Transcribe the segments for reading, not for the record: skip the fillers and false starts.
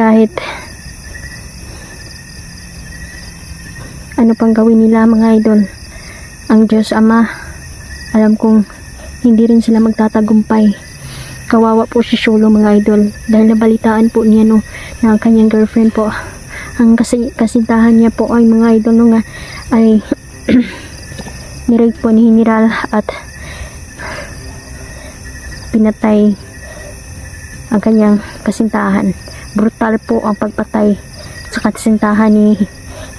kahit ano pang gawin nila mga idol, ang Diyos Ama, alam kong hindi rin sila magtatagumpay. Kawawa po si Sholo mga idol, dahil nabalitaan po niya no, na ang kanyang girlfriend po, ang kasintahan niya po ay mga idol no, nga ay nirape po ni General at pinatay ang kanyang kasintahan. Brutal po ang pagpatay sa kasintahan ni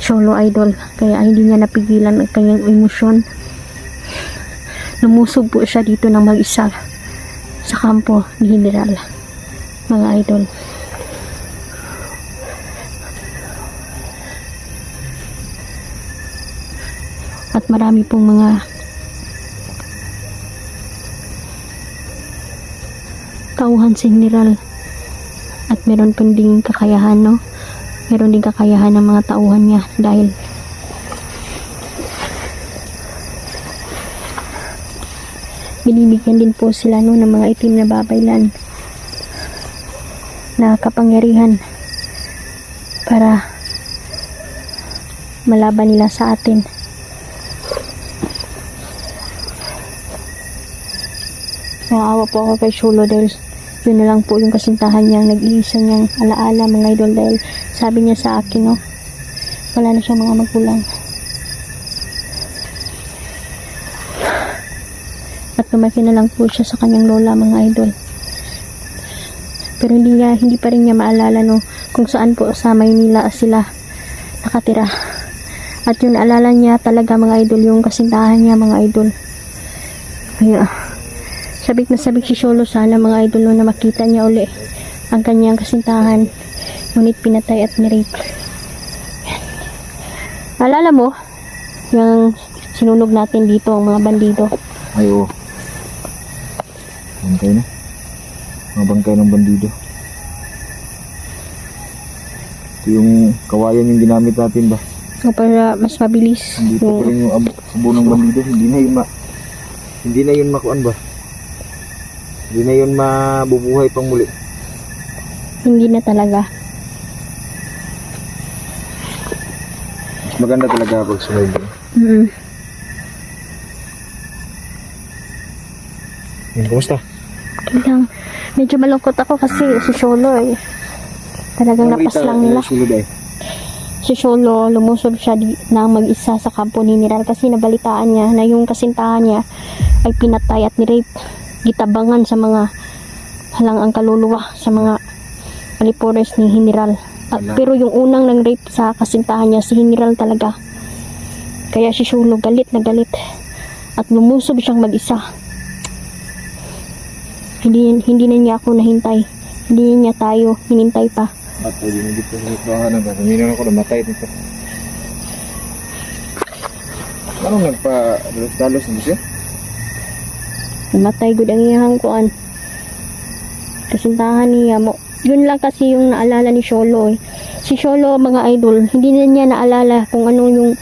Sholo idol, kaya hindi niya napigilan ang kanyang emosyon. Lumusog po siya dito ng mag-isa sa kampo ni General mga idol. At marami pong mga tauhan si General at meron pong ding kakayahan no, meron ding kakayahan ng mga tauhan niya dahil binibigyan din po sila no, ng mga itim na babaylan na kapangyarihan para malaban nila sa atin. Naawa po ako kay Sholo dahil yun na lang po yung kasintahan niyang nag-iisa niyang alaala mga idol, dahil sabi niya sa akin no, wala na siya mga magulang at lumaki na lang po siya sa kanyang lola mga idol, pero hindi pa rin niya maalala no, kung saan po sa Maynila sila nakatira. At yun alala niya talaga mga idol, yung kasintahan niya mga idol. Kaya sabik na sabik si Sholo sana mga idol no, na makita niya uli ang kanyang kasintahan, ngunit pinatay at nirape. Alala mo yung sinunog natin dito ang mga bandido? Ay oo, bangkay na, mga bangkay ng bandido. Ito yung kawayan yung ginamit natin ba? So, para mas mabilis. Dito pa rin yung abo ng bandido, hindi na yun makuan ba? Hindi na yun mabubuhay pang muli. Hindi na talaga. Mas maganda talaga pag sumayod. Kumusta? Kailang, medyo malungkot ako kasi si Sholo talagang napaslang nila. Si Sholo lumusob siya ng mag-isa sa kampo ni General kasi nabalitaan niya na yung kasintahan niya ay pinatay at nirape, gitabangan sa mga halangang kaluluwa, sa mga alipores ni General. Pero yung unang nang rape sa kasintahan niya si General talaga, kaya si Sholo galit na galit at lumusob siyang mag-isa. Hindi na niya ako nahintay, hindi niya tayo hinintay pa. At pwede na dito sa bahanan ba? Sabihin ako namatay dito. Anong nagpa-dalos mo siya? Namatay gud ang iyang kuan. Kasintahan niya mo. Yun lang kasi yung naalala ni Sholo Si Sholo mga idol, hindi na niya naalala kung ano yung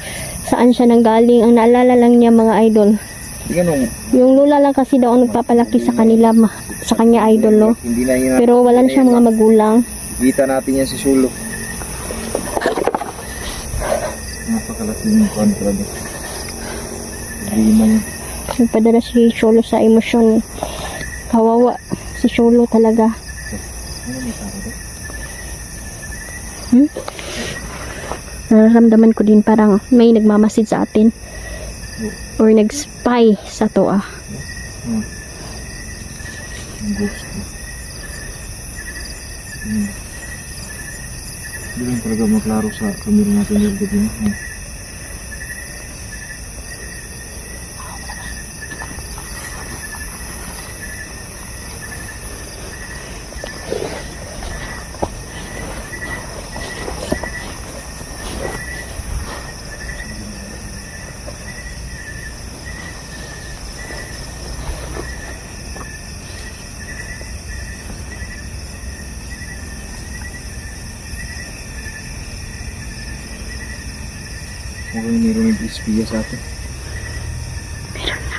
saan siya nanggaling. Ang naalala lang niya mga idol, yung lola lang kasi daw ang nagpapalaki sa kanila, sa kanya idol no. Pero wala na siya mga magulang. Kita natin yan si Sholo. Napakalaki ng kuhan talaga. Problema niya. Nagpadala si Sholo sa emosyon. Kawawa si Sholo talaga. Nararamdaman ko din parang may nagmamasid sa atin or nag-spy sa toa. Hindi lang talaga maklaro sa kamera natin yung gabi na. Mukhang meron nag-espiya sa atin. Meron na.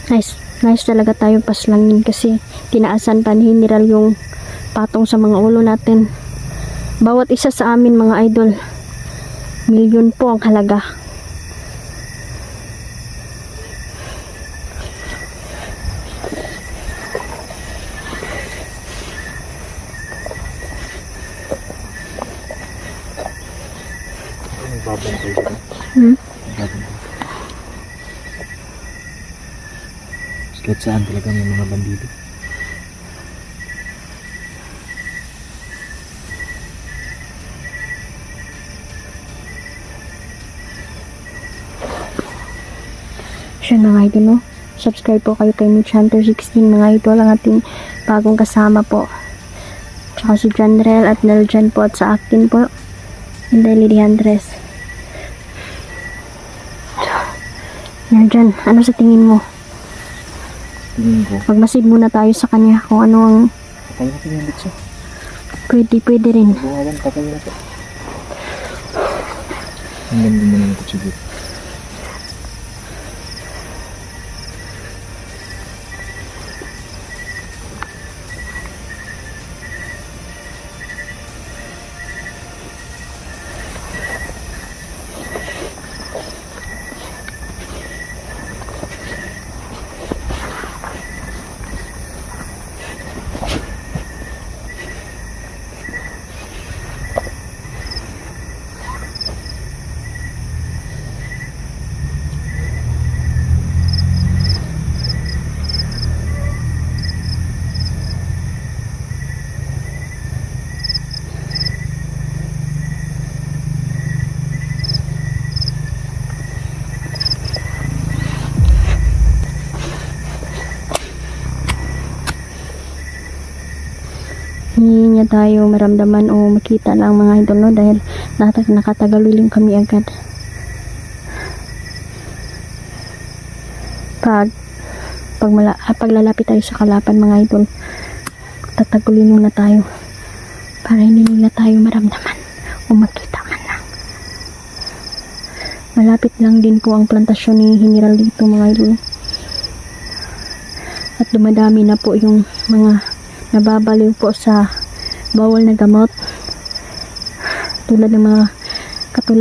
Nice. Nice talaga tayo paslangin kasi tinaasan pa ni General yung patong sa mga ulo natin. Bawat isa sa amin mga idol, milyon po ang halaga. Nagbabantay sila. Hmm? Nagbabantay. Kahit saan talaga may mga bandido. Siya mga idol, no? Subscribe po kayo kay Mitch Hunter 16 mga idol, ang ating bagong kasama po. Tsaka si Janrel at Neljan po, at sa akin po, Inday Lady Andres. Neljan, ano sa tingin mo? Tingin ko. Magmasid muna tayo sa kanya kung ano ang Patay na tingin dito. pwede rin. Buhawan, patay na ito. Hanggang din mo naman ito siguro. Hindi niya tayo maramdaman o makita lang mga idol, no? Dahil nakatagaluling kami agad. Pag lalapit tayo sa kalapan mga idol, tatagulin muna tayo para hindi nila tayo maramdaman o makita man lang. Malapit lang din po ang plantasyon ni General dito mga idol, at dumadami na po yung mga nababaliw po sa bawal na gamot, katulad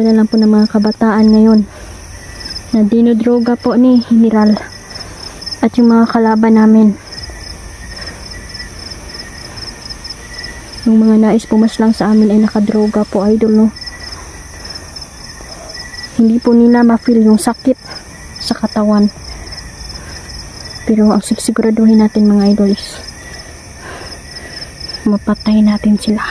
na lang po ng mga kabataan ngayon na dinodroga po ni General at yung mga kalaban namin, yung mga nais pumaslang sa amin ay nakadroga po idol, no? Hindi po nila ma-feel yung sakit sa katawan, pero ang siguraduhin natin mga idol is mapatay natin sila.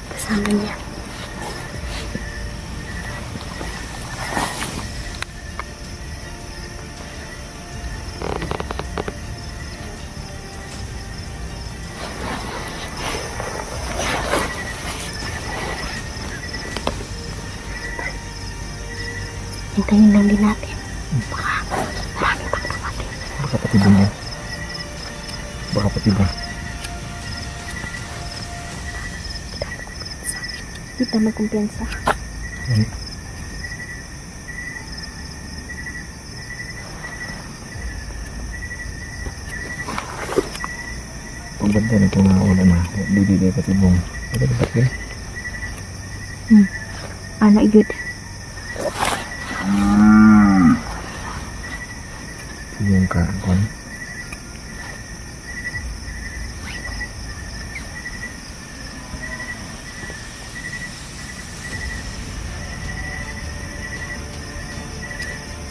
Kasama niya. Hintayin lang din natin. Baka marami pang dumating. Baka patibong yan. Baka patibong. Kita magkumpiyansa. Pag banda na ito mga ulan na, bibigay patibong. Ito dapat yun. Anak yun. Yung kaakon.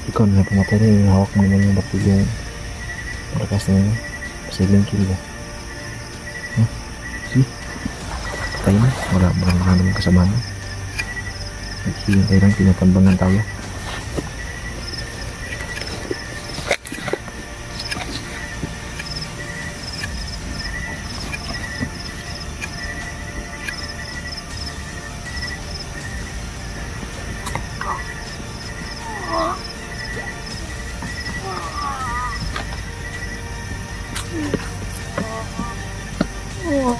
Ikaw na pumatay rin, yung hawak mo naman yung bakit yung parakas na yun. Pasiling kill ba? Huh? See? Patay na. Wala naman kasama na. Naghihintay lang, tinatambangan tayo. Oh.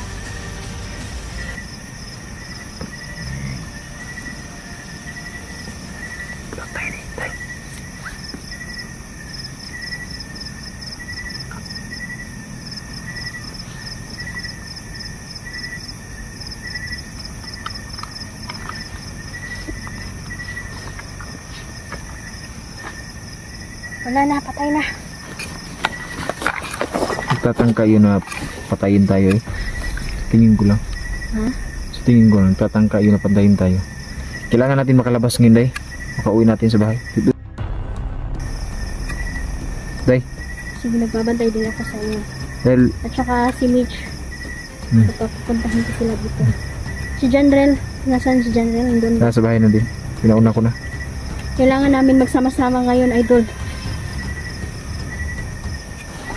Wala na, patay na. Nagtatangka yun na patayin tayo eh. Tingin ko lang. Ha? Sa tingin ko lang, nagtatangka yun na patayin tayo. Kailangan natin makalabas ngayon, Day. Makauwi natin sa bahay. Day, Sige, nagbabantay din ako sa inyo. dahil At saka si Mitch. Hmm. Pupuntahin ko sila dito. Si Janrel, nasaan si Janrel? Nandun. nasa bahay na din. Pinauna ko na. Kailangan namin magsama-sama ngayon, idol.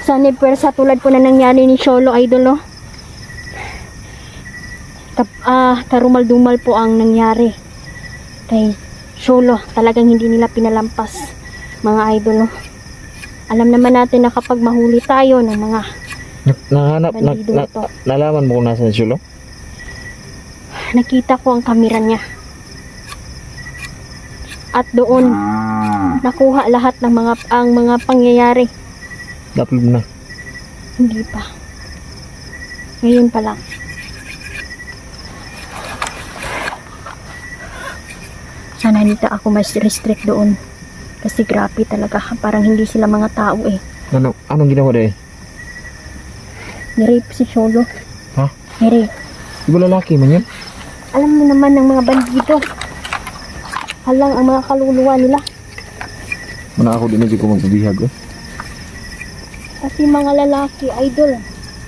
Sana pwersa tulad po na nangyari ni Sholo, idol, no? Karumal-dumal po ang nangyari kay Sholo. Talagang hindi nila pinalampas, mga idol, no? Alam naman natin na kapag mahuli tayo ng mga Nahanap, bandido ito, nalaman mo kung nasa si Sholo? nakita ko ang kamera niya. At doon, nakuha lahat ng mga pangyayari. Na-upload mo na. Hindi pa. Ngayon pa lang. Sana hindi ako mas restrict doon. Kasi grabe talaga. Parang hindi sila mga tao eh. Anong ginawa, Day? Nirape si Sholo. Ha? Nirape. Di ba lalaki man yun? Alam mo naman ng mga bandido. Halang ang mga kaluluwa nila. Mana ako din na di ko magbibihag eh. Kasi mga lalaki, idol,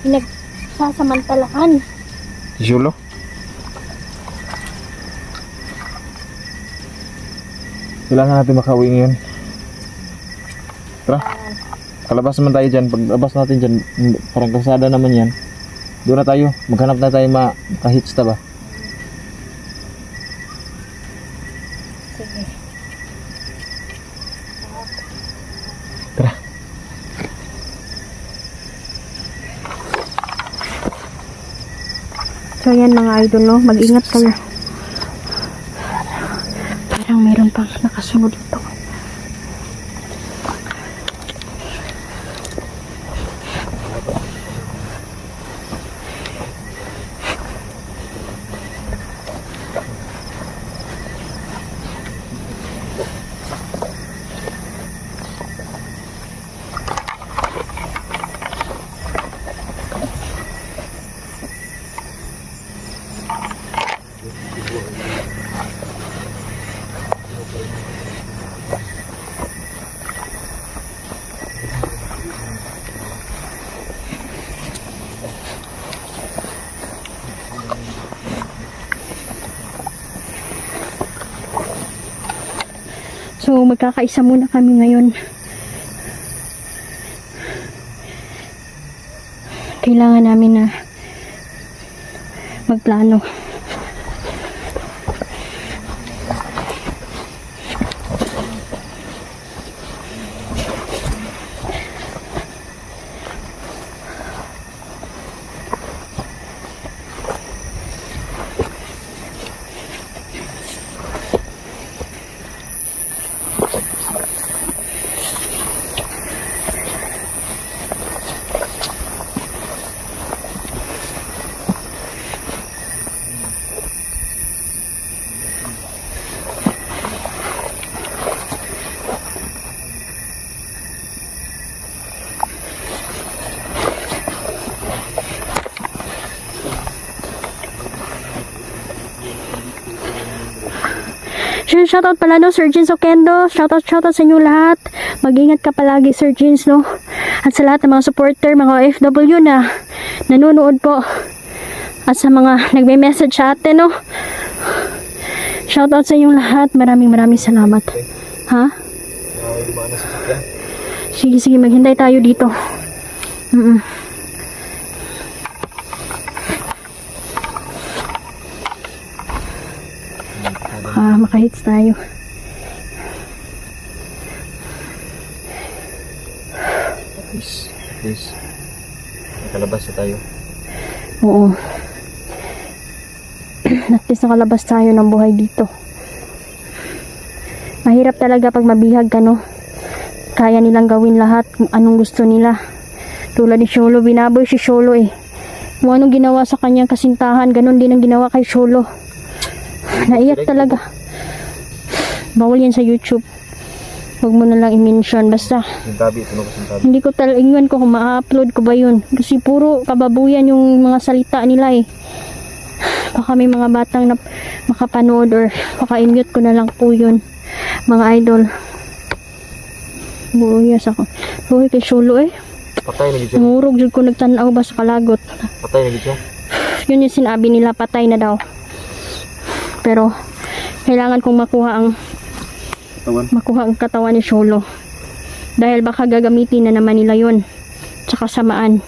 pinagsasamantalahan. Si Sholo? Kailangan natin makauwi ngayon. Tara. Kalabas naman tayo dyan. Paglabas natin dyan, parang kasada naman yan. Doon na tayo. Maghanap na tayo makahits ba? Sige. Tara. So yan mga idol, no? Mag-ingat kayo. Parang meron pang nakasunod dito. So, magkakaisa muna kami ngayon. Kailangan namin na magplano. Shoutout pala no, Sir Jeans Oquendo. Shoutout sa inyo lahat. Mag-ingat ka palagi, Sir Jeans, no. At sa lahat ng mga supporter, mga OFW na nanonood po. At sa mga nagme-message sa atin, no. Shoutout sa inyong lahat. Maraming salamat. Ha? Sige, maghintay tayo dito. Makahits tayo. Please. nakalabas na tayo. Oo. At least nakalabas tayo ng buhay dito. Mahirap talaga pag mabihag ka, no? Kaya nilang gawin lahat kung anong gusto nila. Tulad ni Sholo, binaboy si Sholo eh. Kung anong ginawa sa kanyang kasintahan, ganun din ang ginawa kay Sholo. Naiyak talaga. Bawal yan sa YouTube. Huwag mo na lang i-mention. Basta, Sintabi, tunog ko sintabi. hindi ko talaga, ingwan ko kung ma-upload ko ba yun. Kasi puro kababuyan yung mga salita nila eh. Baka may mga batang na makapanood or maka-mute ko na lang po yun. Mga idol. Buyas ako. Buhay kay Sholo eh. Patay na gid siya. Nangurog jud ko nagtanaw ba sa kalagot. Patay na gid siya. Yun yung sinabi nila, patay na daw. Pero kailangan kong Tawan. ang katawan ni Sholo. Dahil baka gagamitin na naman nila yun sa kasamaan.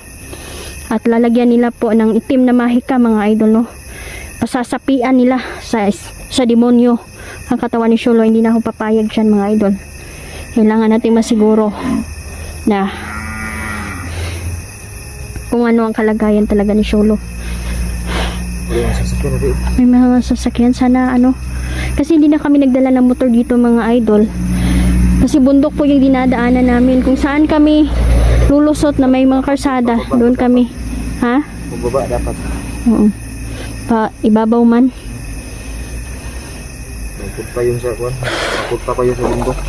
At lalagyan nila po ng itim na mahika, mga idol, no? Pasasapian nila sa demonyo ang katawan ni Sholo. Hindi na ako papayag dyan, mga idol. Kailangan natin masiguro na kung ano ang kalagayan talaga ni Sholo. Wala yung sasakyan na rin. May mga sasakyan sana ano. Kasi hindi na kami nagdala ng motor dito, mga idol. Kasi bundok po yung dinadaanan namin. Kung saan kami lulusot na may mga karsada, doon kami. Ha? Bumaba dapat. Oo. Pa ibabaw man. Punta yun sa kuwan. Punta pa yun sa bundok.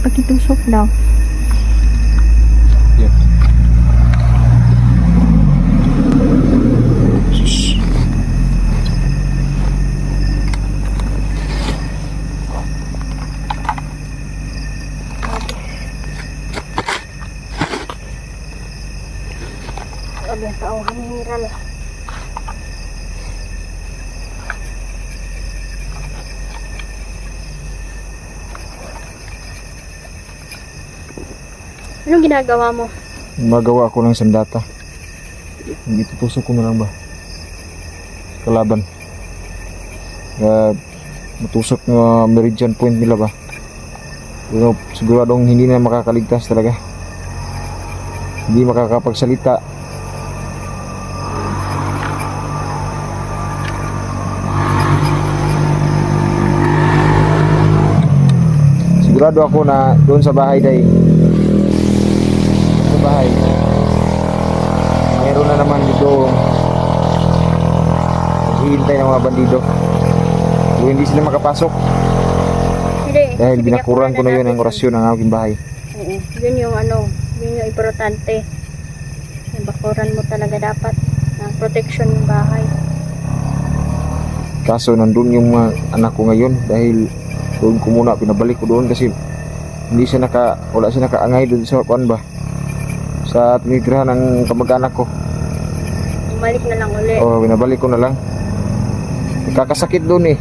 Pakitusok daw. Yeah. Sabi ang tao, hamiral. Anong ginagawa mo? Magawa ako ng sandata. Hindi tutusok ko na lang ba? Kalaban. Matusok ng meridian point nila ba? Pero siguradong hindi na makakaligtas talaga. Hindi makakapagsalita. Sigurado ako na doon sa bahay dahil bahay mayroon na naman dito naghihintay ng mga bandido kung hindi sila makapasok Hindi. dahil binakuran ko na yun ang orasyon ng aking bahay. Oo. Yun yung ano, yun yung importante. Bakuran mo talaga dapat ng protection ng bahay. Kaso nandun yung mga anak ko ngayon dahil doon ko muna pinabalik ko doon kasi wala siya nakaangay doon sa kuan ba sa tinitirahan ng kamag-anak ko. Bumalik na lang ulit. O binabalik ko na lang. Nakakasakit doon eh.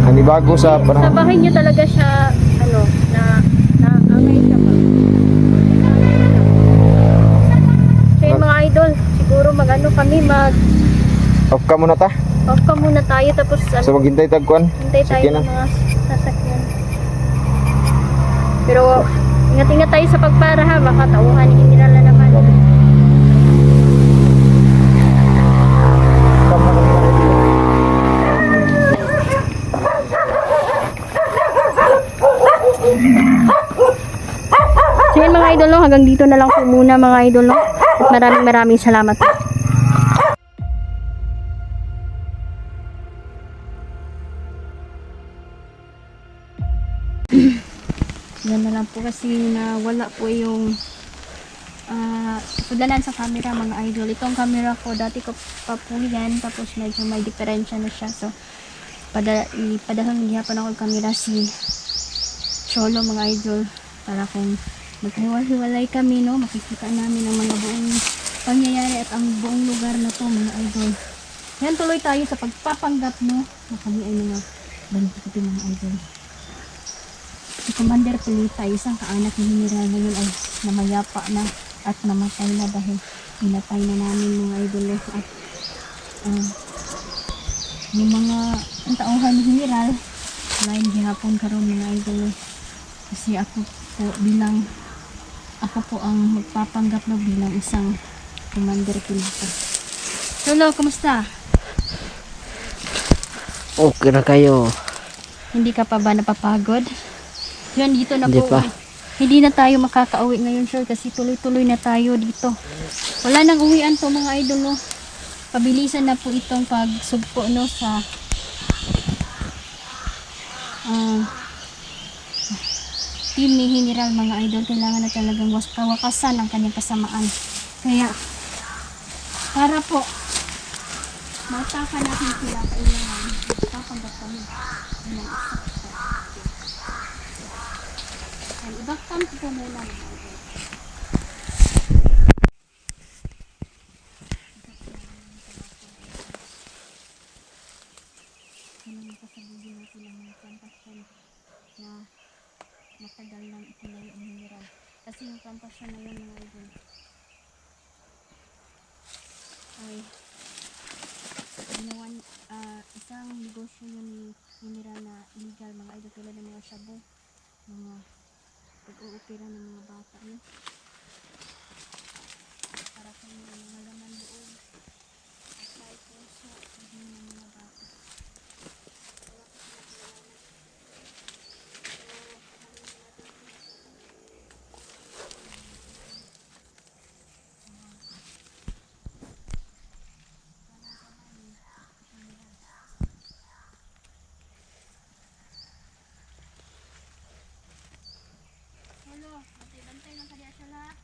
Nanibago sa Sa parang bahay niyo talaga siya, ano, naangay siya pa. So yung mga idol, siguro off ka muna ta. off ka muna tayo tapos So maghintay tagkuan. hintay tayo sakyanan. ng mga sasakyan. Pero ingat-ingat tayo sa pagpara ha, baka tauhan ni General na naman. So yun mga idol, no? Hanggang dito na lang po muna mga idol, no? At maraming salamat po. Yan na lang po kasi nawala po yung pagdalan sa camera mga idol. Itong camera ko, dati ko pa po yan, tapos medyo may diferensya na siya. So, ipadahang gihapon ako yung camera si Sholo mga idol para kung maghiwalay kami, no, makikita namin ang mga buong pangyayari at ang buong lugar na to mga idol. Yan, tuloy tayo sa pagpapanggap, no, na kami ay mga bandito mga idol. Si Commander Pilita, isang kaanak ni General ngayon ay namayapa na at namatay na dahil pinatay na namin mga idol at yung mga tauhan ni General Lain gihapon karon mga idol. Kasi ako po ang magpapanggap na bilang isang commander pilota. Lolo, kumusta? Okay na kayo. Hindi ka pa ba napapagod? Yan, dito na Hindi po. pa. Hindi na tayo makakauwi ngayon, sir, kasi tuloy-tuloy na tayo dito. Wala nang uwian to mga idol, no? Pabilisan na po itong pagsugpo, no, sa team ni General, mga idol. Kailangan na talagang kawakasan ang kanyang kasamaan. Kaya, para po, mataka natin sila, kailangan papanggap kami ng ibaktan ko po muna mga idol. Kailangan pasabuhin natin ang mga plantasyon na matagal nang itinayo ang General. Kasi yung plantasyon na yun mga idol ay ginawan, isang negosyo yun ni General na illegal mga idol, tulad ng mga shabu, mga pag-uupira ng mga bata yun. Para sa mga laman loob at may puso ng mga bata. Hello, bantay-bantay lang kaya siya lahat.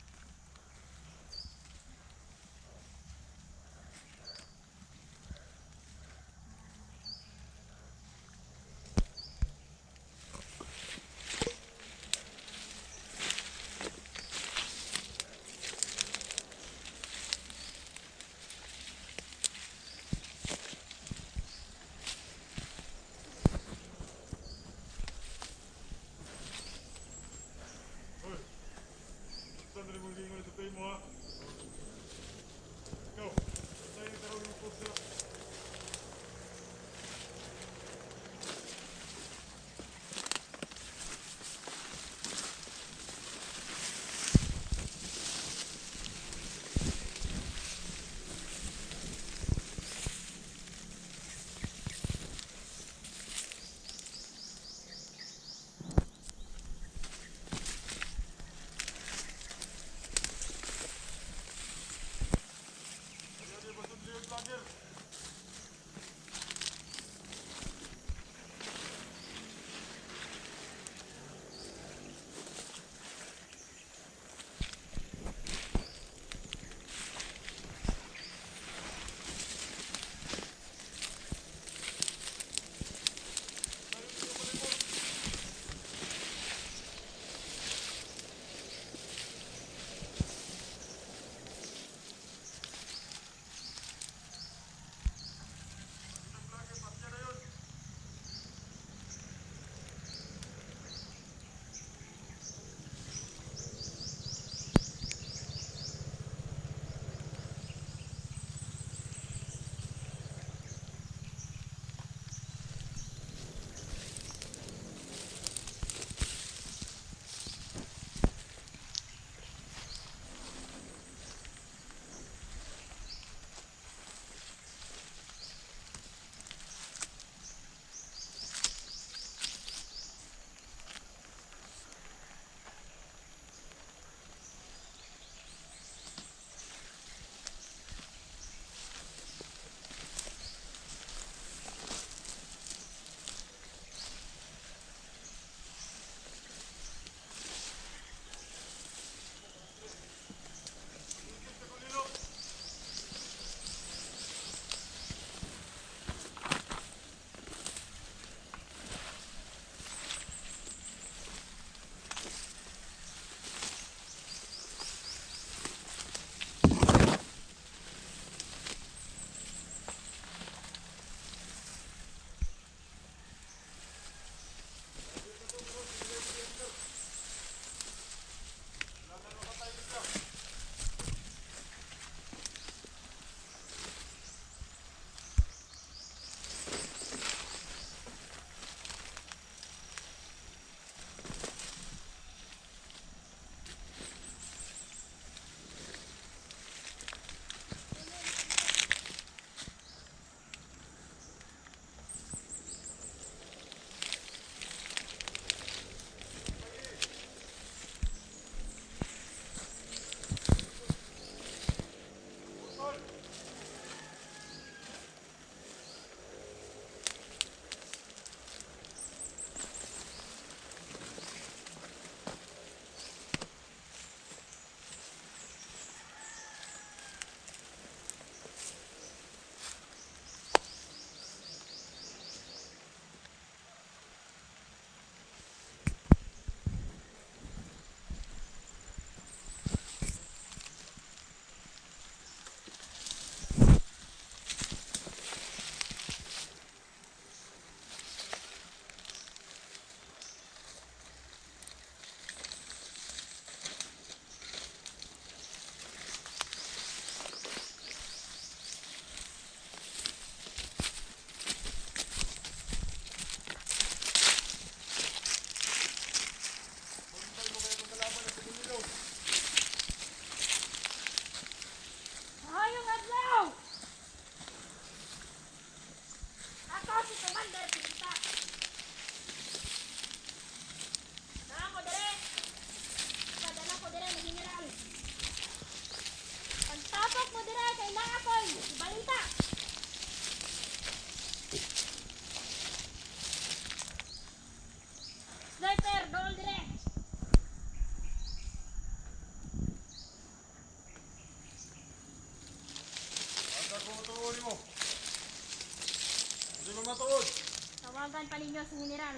Tawagan pa ninyo si General.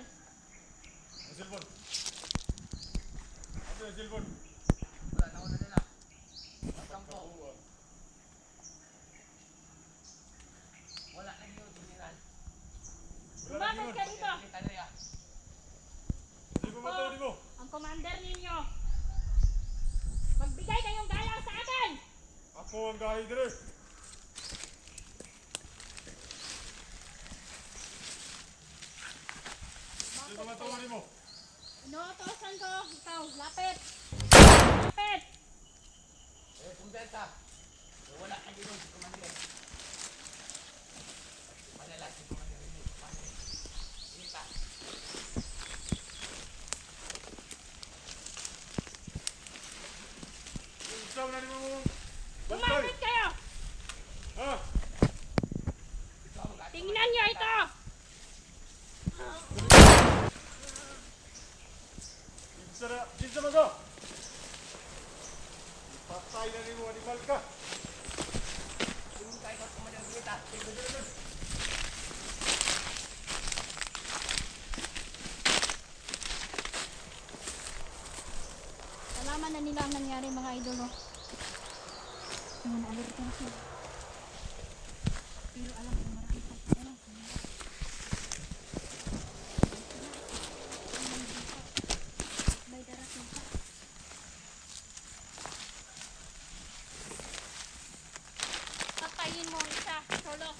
Lumapit ka dito. Ako, ang commander ninyo. Magbigay kayong galang sa akin. Ako ang gahi dire. Sino ba tawag mo? Inuutosan ko, ikaw, lapit. Lapit. Isaw na ni mo. Lumapit kayo. Ha? Tingnan nyo ito. Kinsa man ka? Patay na ni mo animal ka. Nalaman na nila ang nangyari mga idolo. Ngayon, alerto na sila. Pero alam ko marami pa. Alam ko na. May darating pa. Patayin mo ang isa, solo.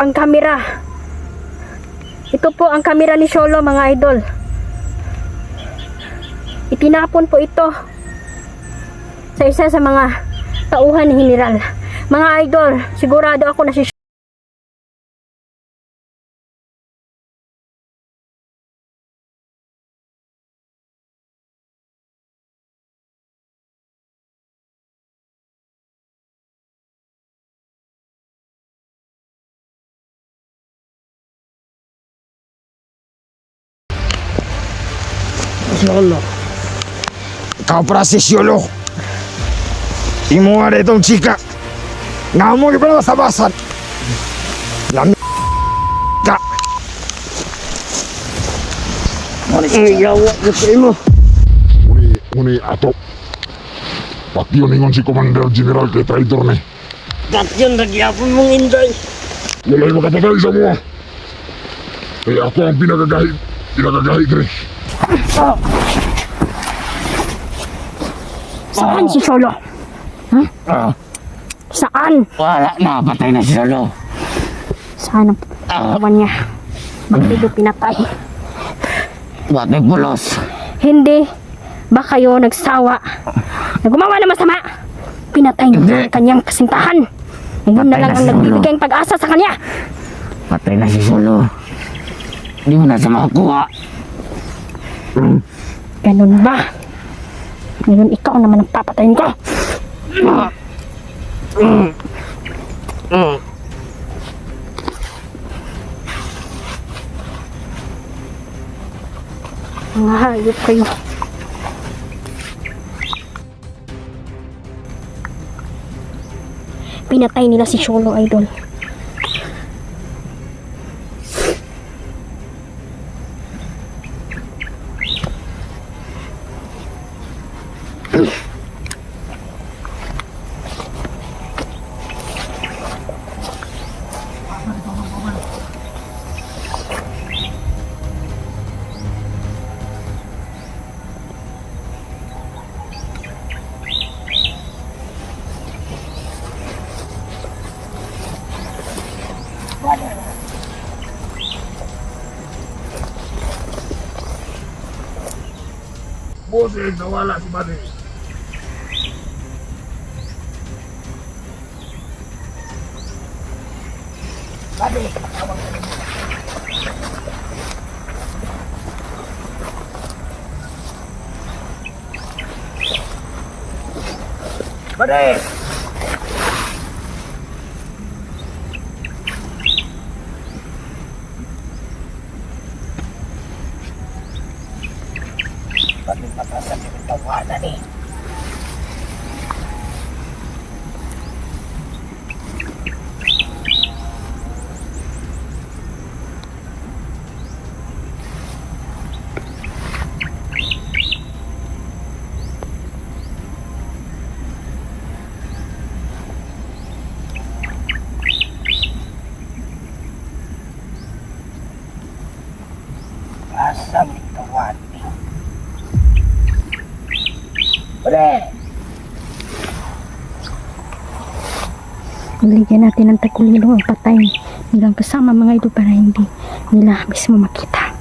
ang kamera. Ito po ang kamera ni Sholo, mga idol. Itinapon po ito sa isa sa mga tauhan ni General. Mga idol, sigurado ako na si Solo. Ikaw para si Siolo. Imo nga itong chika. Nga mo iba na sabasan. Lami ka. Yawa ko mo. Uni ato. Pati yun ingon si Commander General kay traitor ni. Tatyon nagyapon mong inday. Wala'y makapatay sa mga. Kaya ako ang pinagagahi. Pinagagahi, Gre. Saan si Sholo? Saan? Wala na, patay na si Solo. Saan ang kawan niya? Bakit ito pinatay? Bakit pulos? Hindi. Ba kayo nagsawa? Nagumawa na masama? Pinatay niyo ang kanyang kasintahan. Ngayon na Patay lang na ang si Sholo. nagbibigay ng pag-asa sa kanya. Patay na si Solo. Hindi mo na sa makakuha. Ganun ba? Ngayon ikaw naman ang papatayin ko. Mga hayop kayo. Pinatay nila si Sholo, idol. Bosing, nawala si Bade. Asam kawan. Bigyan natin ng tagulilo ang patay nilang kasama, mga idol, para hindi nila mismo makita.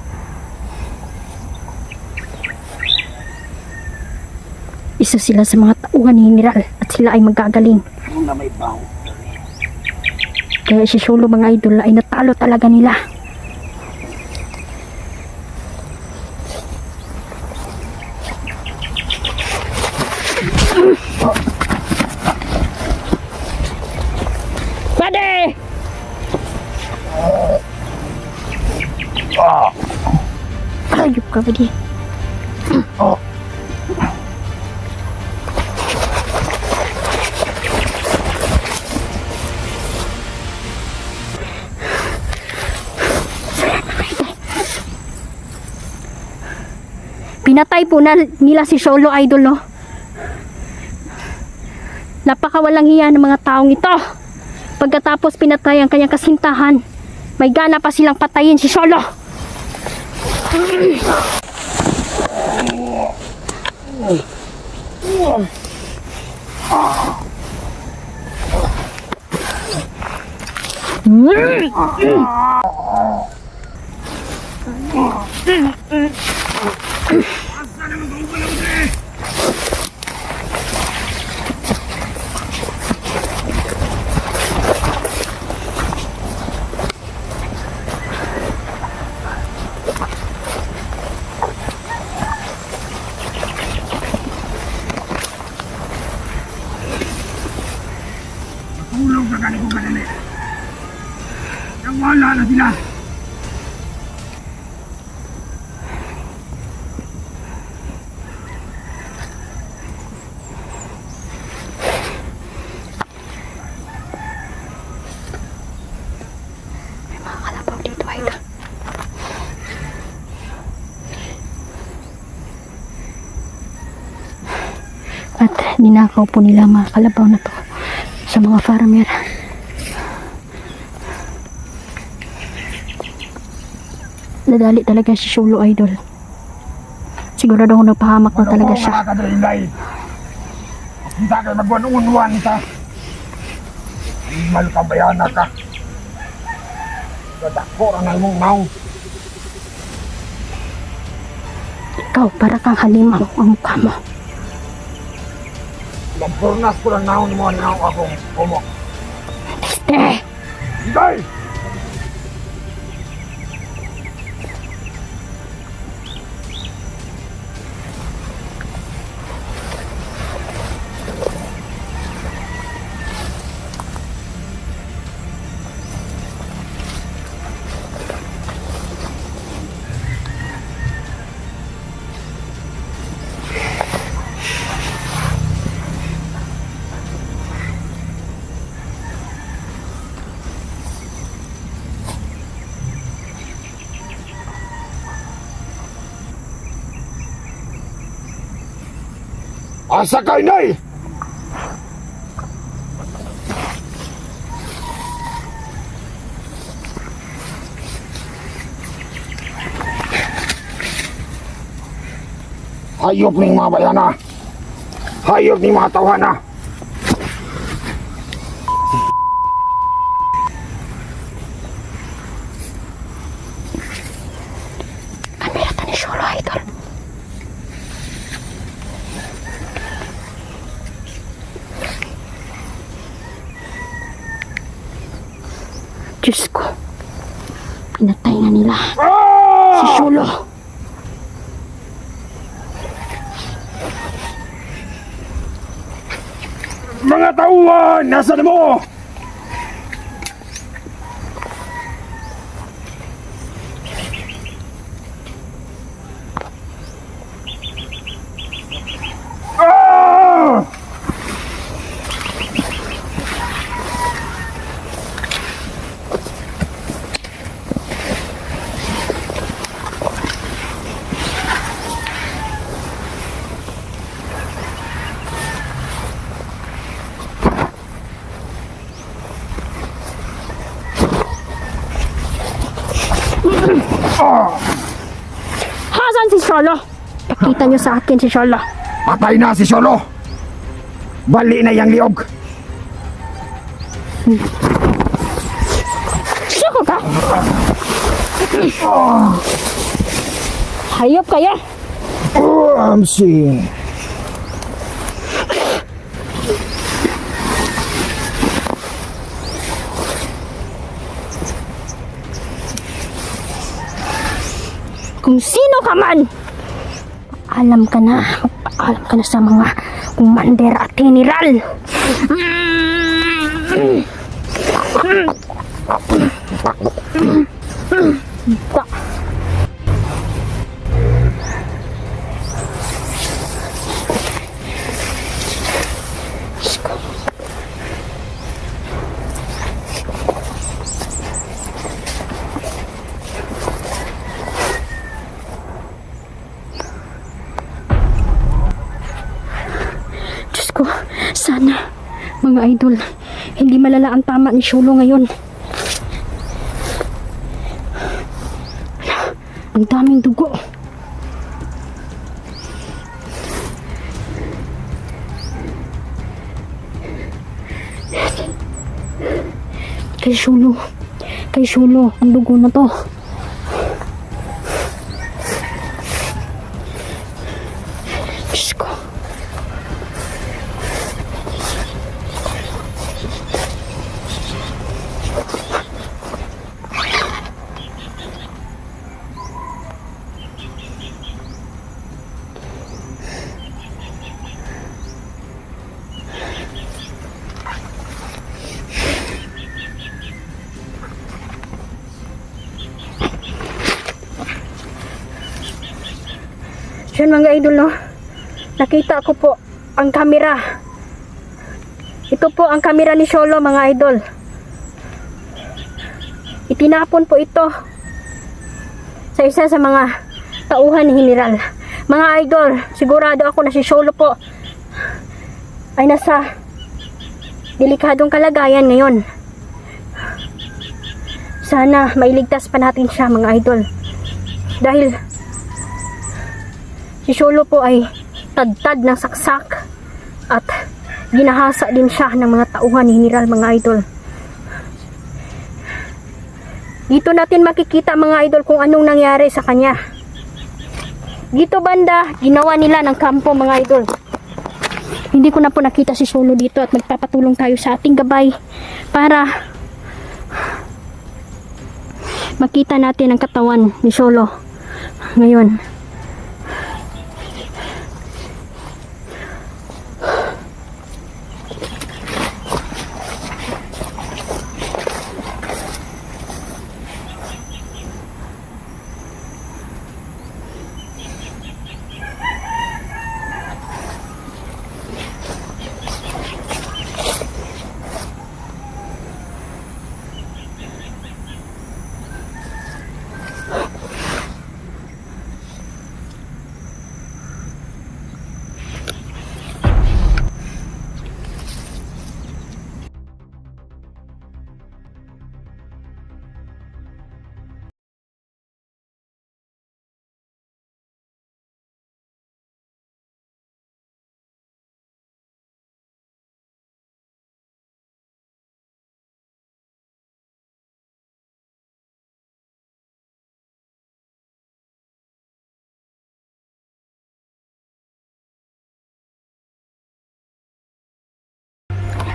Isa sila sa mga tauhan ni General at sila ay magagaling. Muna may baho. Kaya si Sholo, mga idol, ay natalo talaga nila. Pade! Ayup ka, Pade. Pinatay po nila si Sholo, idol, no? Napakawalang hiya ng mga taong ito. Pagkatapos pinatay ang kanyang kasintahan, may gana pa silang patayin si Sholo. Tulong sa kanila ko kanila. Nang wala na sila. Kalabaw dito, idol. At ninakaw po nila mga kalabaw na to sa mga farmer. Nadali talaga si Sholo, idol. Sigurado akong napahamak na talaga siya. Mga kadrilay. Kita kayo magwan-unwan ka. Mal ka bayana ka. Gadako na mong maong. Ikaw, para kang halimaw ang mukha mo. Lampurnas ko lang naon mo na akong kumok. Este! Hindi! Asa kay nay? Hayop ning mga bayana. Hayop ning mga tawhana. Ano yata ni Sholo, idol? Diyos ko. Pinatay nga nila. Si Sholo. Mga tauhan, nasa na mo? Ah! Hasan si Sholo? Pakita niyo sa akin si Sholo. Patay na si Solo. Bali na yang liog. Siko ka? Hayop kaya? Amsi. Kung sino ka man, alam ka na sa mga commander at general. Diyos ko, sana mga idol, hindi malala ang tama ni Sholo ngayon. Ang daming dugo. Kay Sholo. Kay Sholo. Ang dugo na to. Diyos ko. Yun mga idol, no? Nakita ko po ang kamera. Ito po ang kamera ni Sholo, mga idol. Itinapon po ito sa isa sa mga tauhan ni General. Mga idol, sigurado ako na si Sholo po ay nasa delikadong kalagayan ngayon. Sana mailigtas pa natin siya, mga idol. Dahil si Sholo po ay tad-tad ng saksak at ginahasa din siya ng mga tauhan ni General, mga idol. Dito natin makikita, mga idol, kung anong nangyari sa kanya. Dito banda, ginawa nila ng kampo, mga idol. Hindi ko na po nakita si Sholo dito at magpapatulong tayo sa ating gabay para makita natin ang katawan ni Sholo ngayon.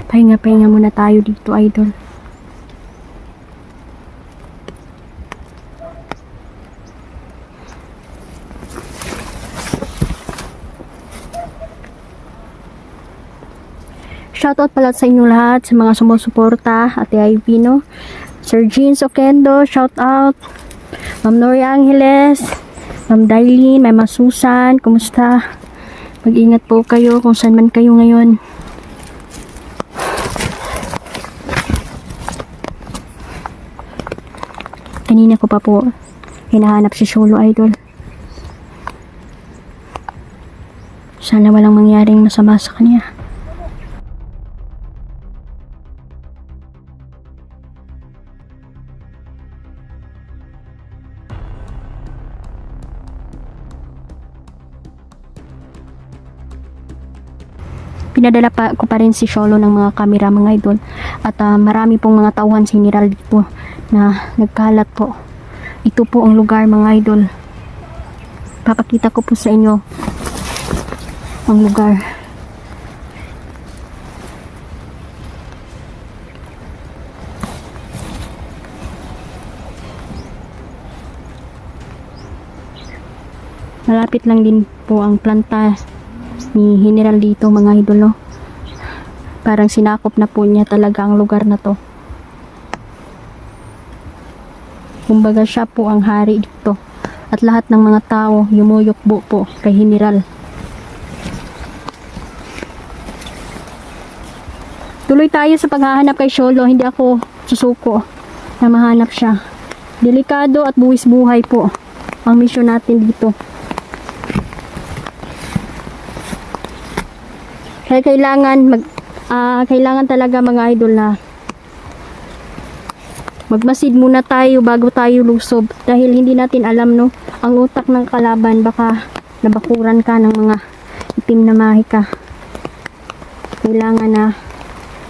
Pahinga-pahinga muna tayo dito, idol. Shoutout pala sa inyo lahat, sa mga sumusuporta, Ate Ivy, no? Sir Jeans Oquendo, shoutout. Ma'am Nori Angeles, Ma'am Dailin, Ma'am Susan, kumusta? Mag-ingat po kayo kung saan man kayo ngayon. Kanina ko pa po hinahanap si Sholo, idol. Sana walang mangyaring masama sa kanya. Pinadala ko pa rin si Sholo ng mga kamera, mga idol. At marami pong mga tauhan si General dito na nagkalat po. Ito po ang lugar, mga idol. Papakita ko po sa inyo ang lugar. Malapit lang din po ang planta ni General dito, mga idol, no? Parang sinakop na po niya talaga ang lugar na to. Kumbaga siya po ang hari dito. At lahat ng mga tao yumuyukbo po kay General. Tuloy tayo sa paghahanap kay Sholo. Hindi ako susuko na mahanap siya. Delikado at buwis buhay po ang misyon natin dito. Kaya kailangan talaga, mga idol, na magmasid muna tayo bago tayo lusob, dahil hindi natin alam, no, ang utak ng kalaban. Baka nabakuran ka ng mga itim na mahika. Kailangan na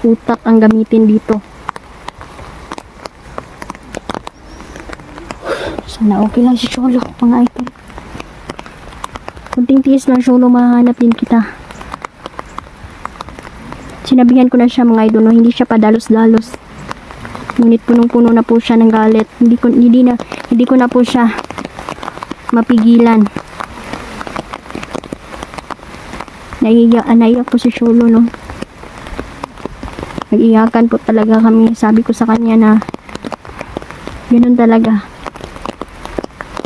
utak ang gamitin dito. Sana okay lang si Cholo, mga idol. Kunting tiis lang, Cholo, mahanap din kita. Sinabihan ko na siya, mga idol, no? Hindi siya padalos-dalos. Ngunit punong-puno na po siya ng galit. Hindi ko na po siya mapigilan. Naiyak po si Cholo, no? Nag-iyakan po talaga kami. Sabi ko sa kanya na ganun talaga.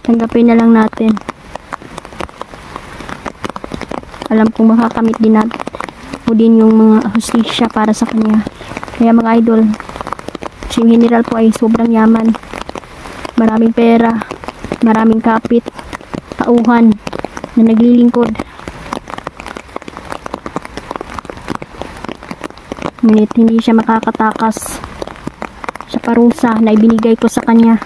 Tanggapin na lang natin. Alam kong makakamit din natin o din yung mga hustisya para sa kanya. Kaya mga idol, si General po ay sobrang yaman. Maraming pera, maraming kapit, tauhan na naglilingkod. Ngunit hindi siya makakatakas sa parusa na ibinigay ko sa kanya.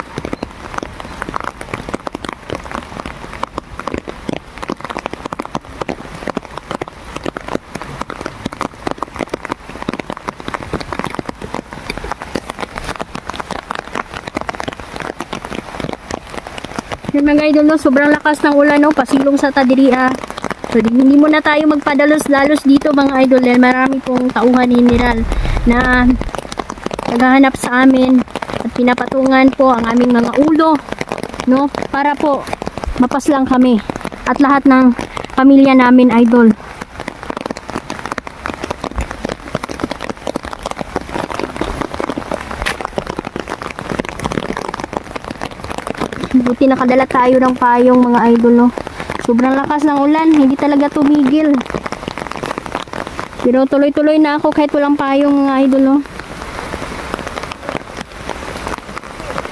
Yung mga idol, no, sobrang lakas ng ulan, no, pasilong sa tadiriya. So, hindi muna tayo magpadalos-dalos dito, mga idol, dahil marami pong tauhan ni General na naghahanap sa amin at pinapatungan po ang aming mga ulo, no, para po mapaslang kami at lahat ng pamilya namin, idol. Buti nakadala tayo ng payong, mga idol, no. Sobrang lakas ng ulan, hindi talaga tumigil. Pero tuloy-tuloy na ako kahit walang payong, mga idol, no.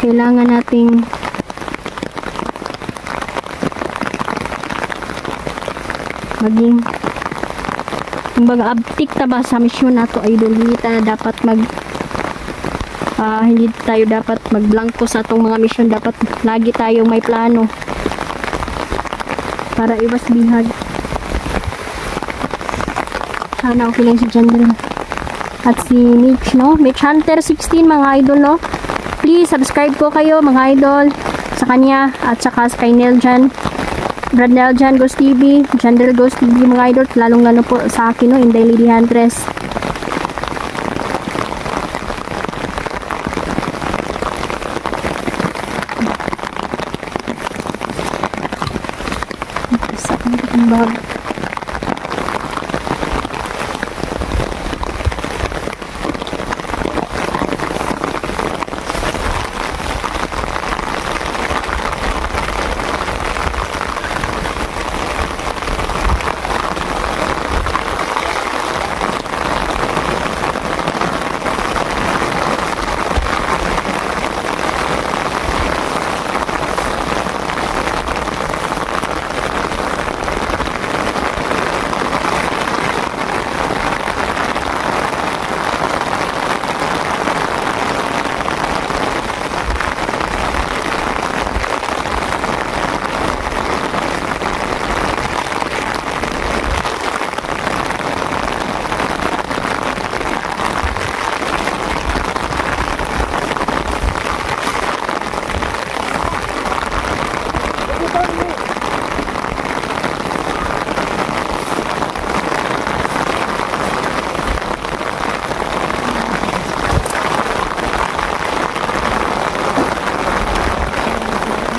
Kailangan nating maging kumbaga abtik ta ba sa misyon na to, idol. Hindi tayo dapat magblanko sa atong mga misyon. Dapat lagi tayong may plano para iwas bihag. Sana okay lang si General at si Mitch, no? Mitch Hunter 16, mga idol, no? Please subscribe po kayo, mga idol, sa kanya at saka kay Neljan, Brad Neljan Ghost TV, General Ghost TV, mga idol, lalong lalo po sa akin, no? Inday Lady Huntress. Bag.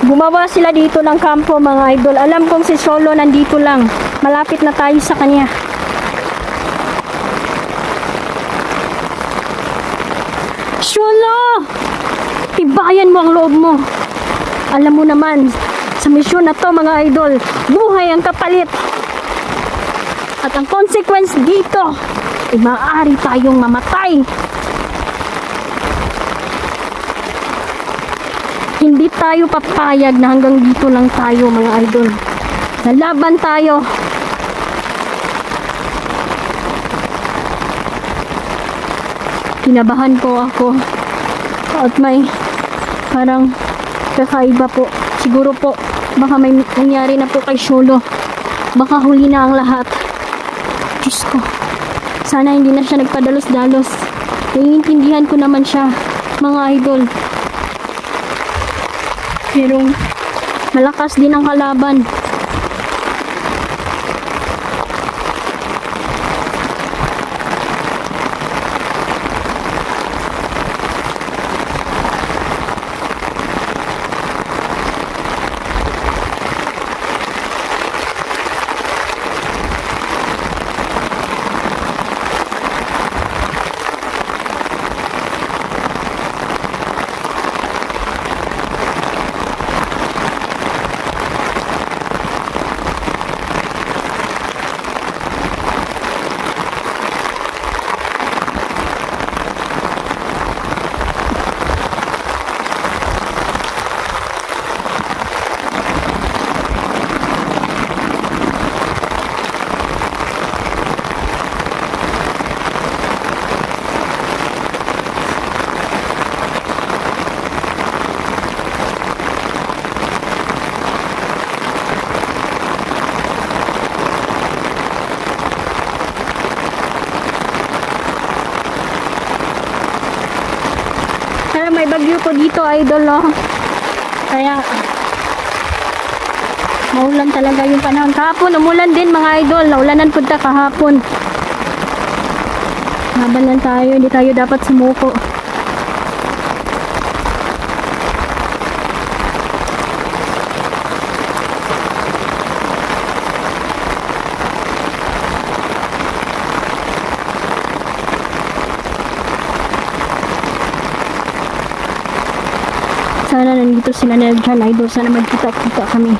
Gumawa sila dito ng kampo, mga idol. Alam kong si Cholo nandito lang. Malapit na tayo sa kanya. Cholo! Tibayan mo ang loob mo. Alam mo naman, sa misyon na to, mga idol, buhay ang kapalit. At ang consequence dito, ay maaari tayong mamatay. Hindi tayo papayag na hanggang dito lang tayo, mga idol. Lalaban tayo. Kinabahan po ako. At may parang kakaiba po. Siguro po, baka may nangyari na po kay Cholo. Baka huli na ang lahat. Diyos ko. Sana hindi na siya nagpadalos-dalos. Naiintindihan ko naman siya, mga idol. Pero malakas din ang kalaban. Pero may bagyo po dito, idol, no? Kaya maulan talaga yung panahon. Kahapon, umulan din mga idol. Naulanan po ta kahapon. Laban lang tayo. Hindi tayo dapat sumuko. Sana nandito sila na dyan, idol. Sana magkita-kita kami.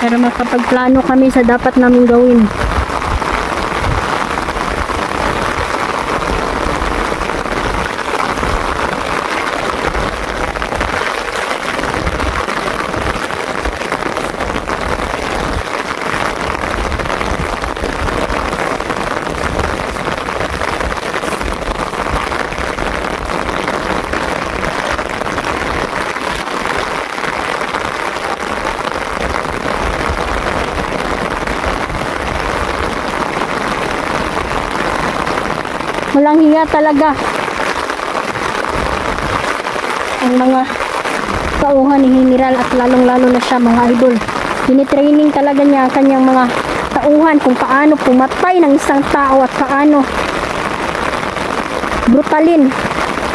Para makapagplano kami sa dapat namin gawin. Walang hiya talaga ang mga tauhan ni General at lalong-lalo na siya mga idol. Tinitraining talaga niya ang kanyang mga tauhan kung paano pumatay ng isang tao at paano brutalin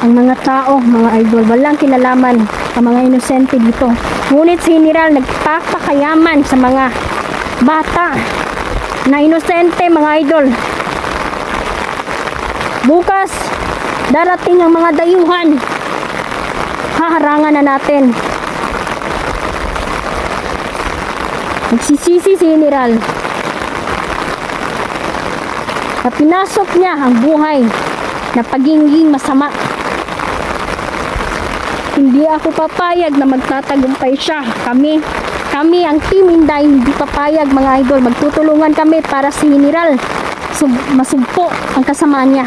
ang mga tao, mga idol. Walang kinalaman ang mga inosente dito. Ngunit si General nagpapakayaman sa mga bata na inosente, mga idol. Bukas, darating ang mga dayuhan. Haharangan na natin. Nagsisisi si General. Na pinasok niya ang buhay na pagiging masama. Hindi ako papayag na magtatagumpay siya. Kami ang Team Inday, hindi papayag mga idol. Magtutulungan kami para si General masugpo ang kasama niya.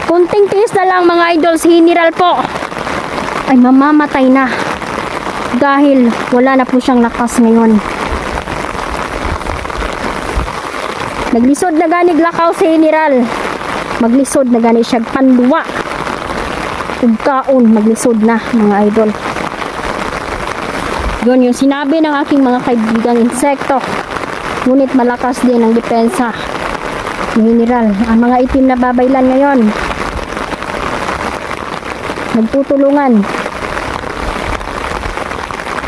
Kunting tiis na lang mga idol, si General po ay mamamatay na dahil wala na po siyang lakas ngayon. Naglisod na ganig lakaw si General. Maglisod na ganig siya panduwa. Ugkaon, maglisod na mga idol. Yun yung sinabi ng aking mga kaibigang insekto. Ngunit malakas din ang depensa ni General. Ang mga itim na babaylan ngayon nagtutulungan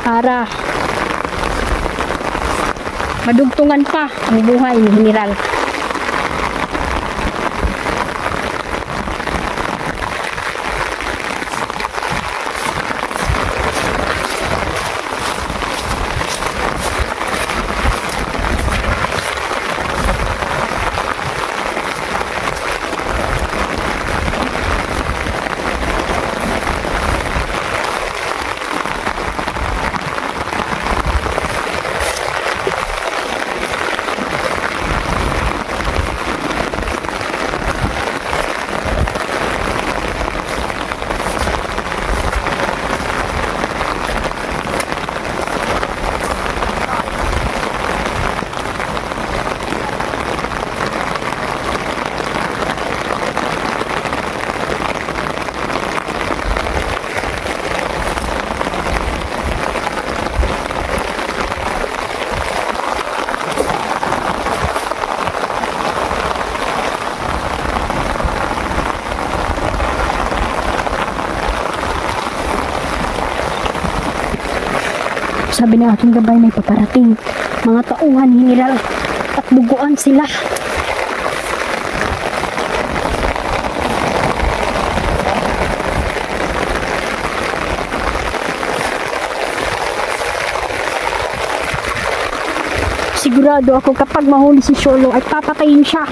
para madugtungan pa ang buhay ni General. sabi ng aking gabay may paparating. Mga tauhan, hiniral at buguan sila. Sigurado ako kapag mahuli si Sholo ay papatayin siya.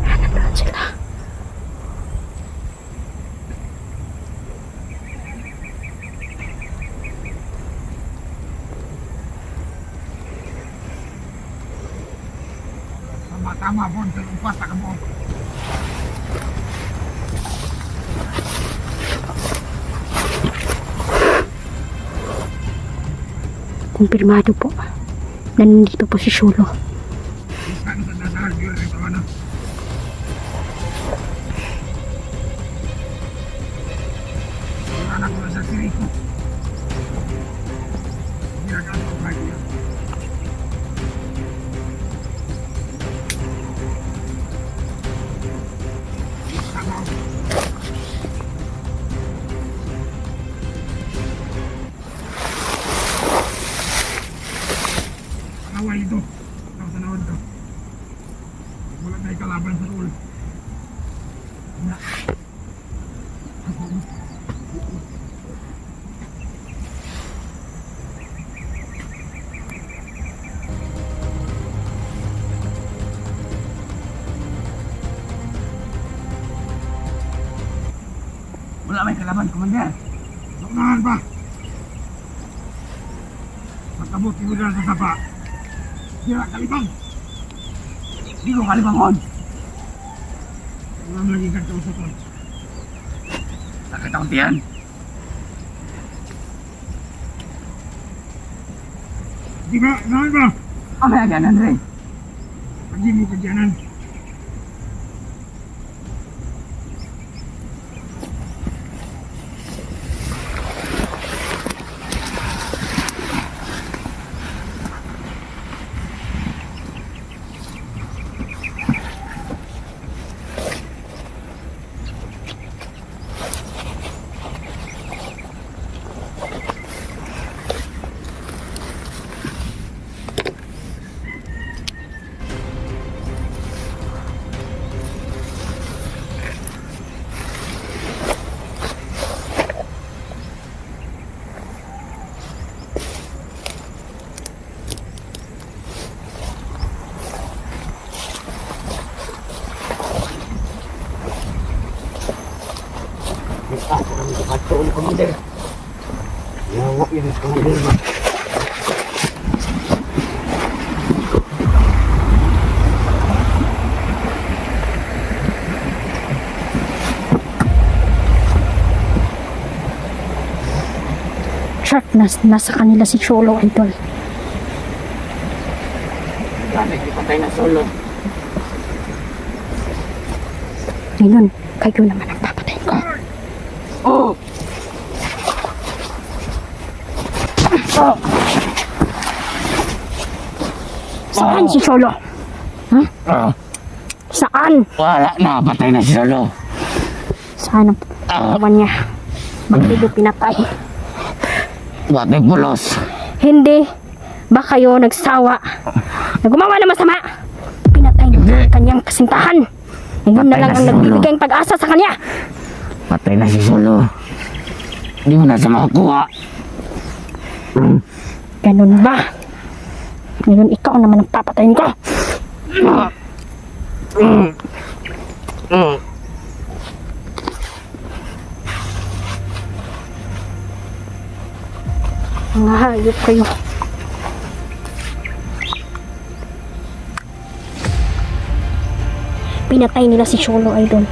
Nandun sila. Tama po, umpas na mo. Kumpirmado po na nandito po si Sholo. Away ito. Ang sanawad to. Wala na ikalaban sa ulo. Wala may kalaban, Commander. Naunahan pa. Magkabot mo dyan sa sapa. Sira kalibang. Di ko kalibangon. Walang lagi kang kausutan. Sakit ang tiyan. Di ba? Nahan ba? Amay agyanan rin. Pagdi mo kagyanan. Shark, nasa kanila si Sholo, idol. Nagkipatay na Solo. Ngayon, kayo naman ang papatayin ko. Oh! Saan si Sholo? Saan? Wala na, patay na si Solo. Saan ang kawan niya? Bakit pinatay? Batay pulos. Hindi. Ba kayo nagsawa? Nagumawa na masama? Pinatay niya ang kanyang kasintahan. Ngayon na Patay lang na ang si Solo. nagbibigay ng pag-asa sa kanya. Patay na si Solo. Di mo na sa makukuha. Ganun ba? Ngayon ikaw naman ang papatayin ko. Mga hayop kayo. Pinatay nila si Cholo, idol.